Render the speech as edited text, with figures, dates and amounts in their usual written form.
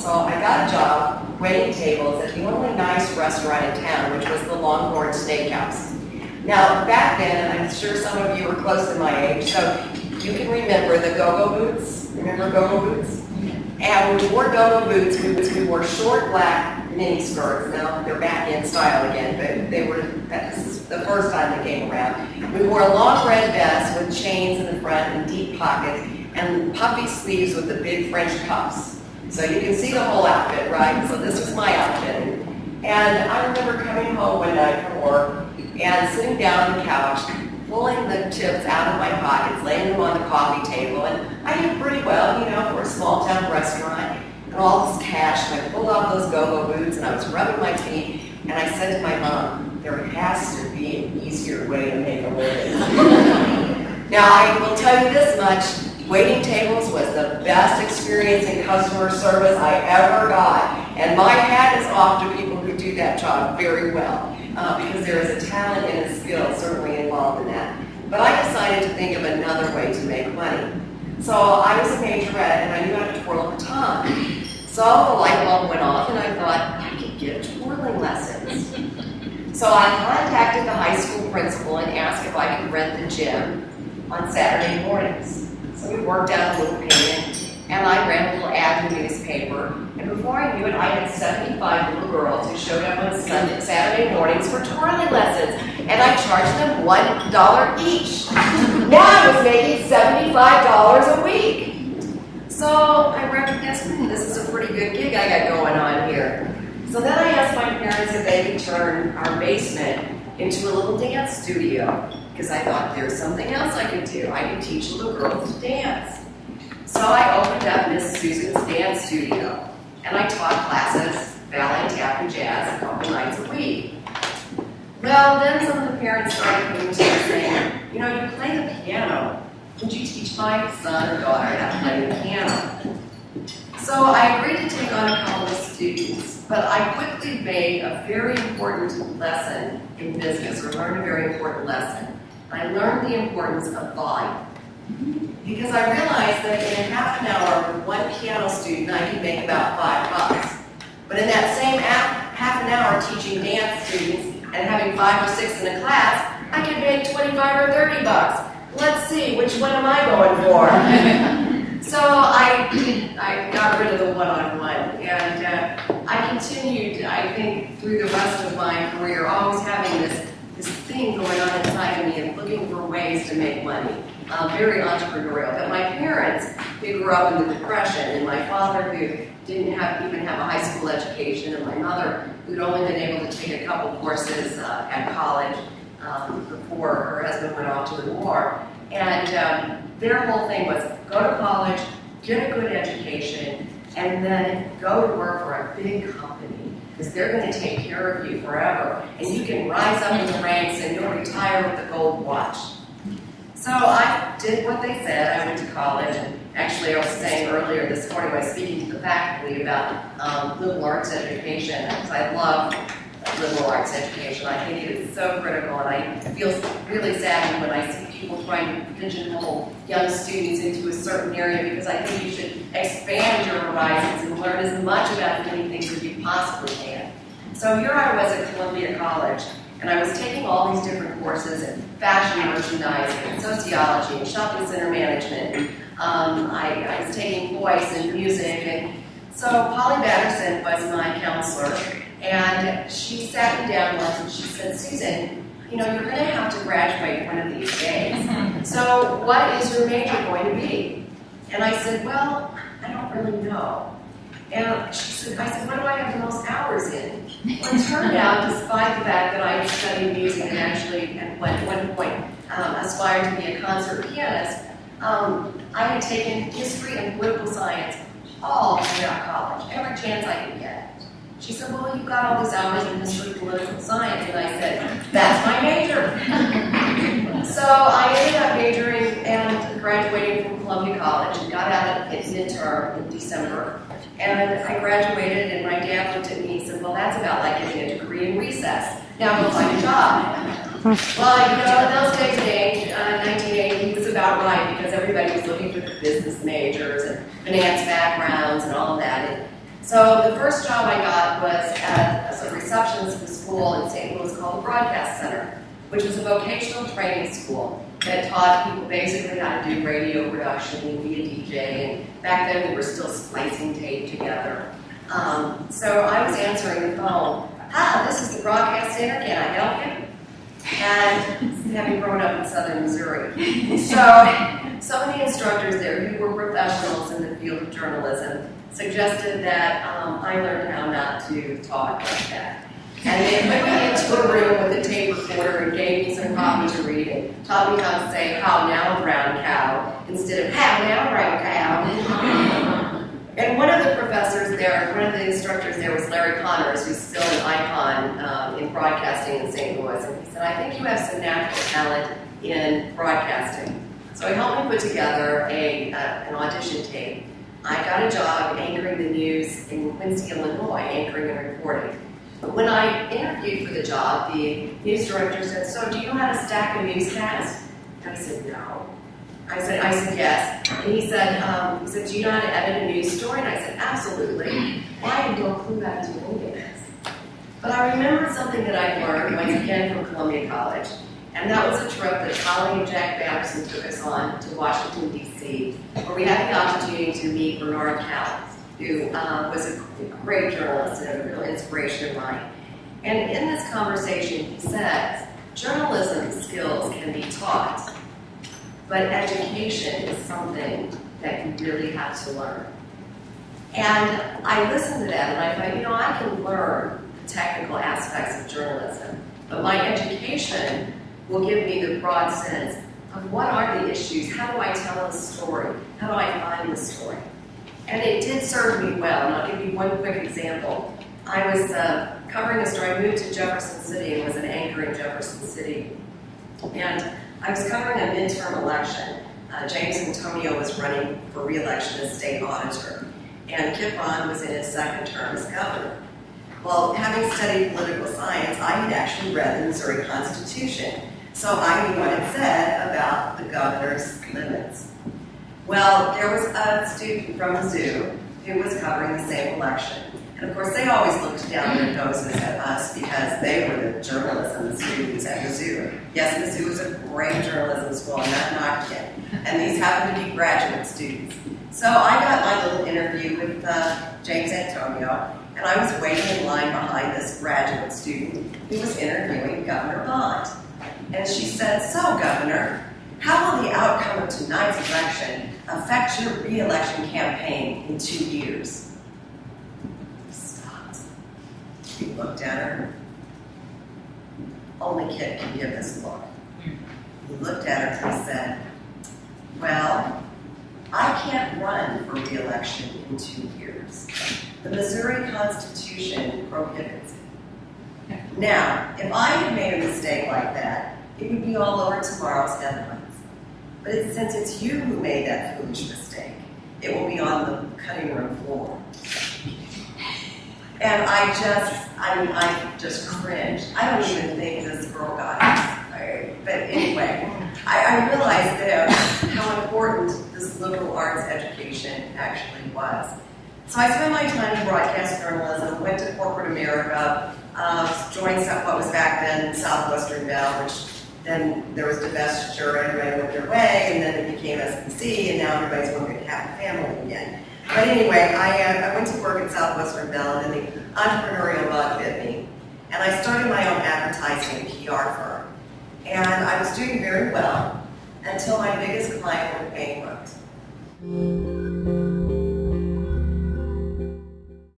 So I got a job waiting tables at the only nice restaurant in town, which was the Longhorn Steakhouse. Now, back then, and I'm sure some of you are close to my age, so you can remember the go-go boots. Remember go-go boots? And when we wore go-go boots, we wore short black mini skirts. Now they're back in style again, but this is the first time they came around. We wore a long red vest with chains in the front and deep pockets, and puffy sleeves with the big French cuffs. So you can see the whole outfit, right? So this was my outfit. And I remember coming home one night from work and sitting down on the couch, pulling the chips out of my pockets, laying them on the coffee table, and I did pretty well, for a small town restaurant, and all this cash, and I pulled off those go-go boots, and I was rubbing my feet, and I said to my mom, there has to be an easier way to make a living. Now, I will tell you this much, waiting tables was the best experience in customer service I ever got, and my hat is off to people who do that job very well. Because there is a talent and a skill certainly involved in that. But I decided to think of another way to make money. So I was a majorette and I knew how to twirl a baton. So the light bulb went off and I thought I could give twirling lessons. So I contacted the high school principal and asked if I could rent the gym on Saturday mornings. So we worked out a little payment and I ran a little ad in the newspaper. And before I knew it, I had 75 little girls who showed up on Saturday mornings for twirling lessons. And I charged them $1 each. Now I was making $75 a week. So I recognized, this is a pretty good gig I got going on here. So then I asked my parents if they could turn our basement into a little dance studio. Because I thought there's something else I could do. I could teach little girls to dance. So I opened up Miss Susan's dance studio, and I taught classes, ballet, tap, and jazz a couple nights a week. Well, then some of the parents started coming to me saying, you play the piano. Would you teach my son or daughter how to play the piano? So I agreed to take on a couple of students, but I quickly made a very important lesson in business, or learned a very important lesson. I learned the importance of volume. Because I realized that in half an hour with one piano student, I could make about $5. But in that same half an hour teaching dance students and having 5 or 6 in a class, I could make $25 or $30. Let's see, which one am I going for? So I got rid of the one-on-one, and I continued, I think, through the rest of my career, always having this thing going on inside of me and looking for ways to make money. Very entrepreneurial. But my parents, who grew up in the Depression, and my father, who didn't even have a high school education, and my mother, who'd only been able to take a couple courses at college before her husband went off to the war. And their whole thing was go to college, get a good education, and then go to work for a big company, because they're going to take care of you forever, and you can rise up in the ranks and you'll retire with a gold watch. So I did what they said. I went to college, and actually I was saying earlier this morning when I was speaking to the faculty about liberal arts education, because I love liberal arts education. I think it is so critical, and I feel really sad when I see people trying to pigeonhole young students into a certain area, because I think you should expand your horizons and learn as much about as many things as you possibly can. So here I was at Columbia College, and I was taking all these different courses in fashion merchandising, and sociology, and shopping center management. And, I was taking voice and music, and so Polly Batterson was my counselor, and she sat me down once and she said, Susan, you're going to have to graduate one of these days. So what is your major going to be? And I said, well, I don't really know. And I said, what do I have the most hours in? Well, it turned out, despite the fact that I had studied music and actually at one point aspired to be a concert pianist, I had taken history and political science all throughout college, every chance I could get. She said, well, you've got all these hours in history and political science. And I said, that's my major. So I ended up majoring and graduating from Columbia College and got out at midterm in December. And I graduated, and my dad looked at me and said, well, that's about like getting a degree in recess. Now go find a job. Well, in those days and age, 1980, he was about right, because everybody was looking for the business majors and finance backgrounds and all of that. And So the first job I got was as a receptionist at a school in St. Louis called the Broadcast Center, which was a vocational training school that taught people basically how to do radio production and be a DJ. And back then we were still splicing tape together. So I was answering the phone. "Hi, this is the Broadcast Center. Can I help you?" And having grown up in southern Missouri. So some of the instructors there who were professionals in the field of journalism suggested that I learn how not to talk like that. And they put me into a room with a tape recorder and gave me some copy to read and taught me how to say, "How now, brown cow," instead of "How now, brown cow." And one of the professors there, one of the instructors there was Larry Connors, who's still an icon in broadcasting in St. Louis. And he said, "I think you have some natural talent in broadcasting." So he helped me put together an audition tape. I got a job anchoring the news in Quincy, Illinois, anchoring and reporting. But when I interviewed for the job, the news director said, "So do you know how to stack a newscast?" And I said, "No." I said, "Yes." And he said, "Do you know how to edit a news story?" And I said, "Absolutely." Well, I had no clue how to do any of this. But I remembered something that I learned once again from Columbia College. And that was a trip that Holly and Jack Batterson took us on to Washington, D.C., where we had the opportunity to meet Bernard Cowles, who was a great journalist and a real inspiration of mine. And in this conversation, he says, journalism skills can be taught, but education is something that you really have to learn. And I listened to that and I thought, I can learn the technical aspects of journalism, but my education will give me the broad sense of what are the issues, how do I tell a story, how do I find the story. And it did serve me well, and I'll give you one quick example. I was covering a story. I moved to Jefferson City and was an anchor in Jefferson City. And I was covering a midterm election. James Antonio was running for re-election as state auditor, and Kip Bond was in his second term as governor. Well, having studied political science, I had actually read the Missouri Constitution, so I knew what it said about the governor's limits. Well, there was a student from Mizzou who was covering the same election. And of course, they always looked down their noses at us because they were the journalism students at Mizzou. Yes, Mizzou was a great journalism school, I'm not knocking it. And these happened to be graduate students. So I got my little interview with James Antonio, and I was waiting in line behind this graduate student who was interviewing Governor Bond. And she said, "So, Governor, how will the outcome of tonight's election affect your re-election campaign in 2 years?" He stopped. He looked at her. Only Kit can give this look. He looked at her and he said, "Well, I can't run for re-election in 2 years. The Missouri Constitution prohibits it." Now, if I had made a mistake like that, it would be all over tomorrow's headlines. But since it's you who made that foolish mistake, it will be on the cutting room floor. And I just cringed. I don't even think this girl got it. But anyway, I realized there how important this liberal arts education actually was. So I spent my time in broadcast journalism, went to corporate America, joined what was back then Southwestern Bell, which then there was divestiture, everybody went their way, and then it became SBC, and now everybody's working at Happy Family again. But anyway, I went to work at Southwestern Bell, and then the entrepreneurial bug bit me. And I started my own advertising and PR firm. And I was doing very well until my biggest client went bankrupt.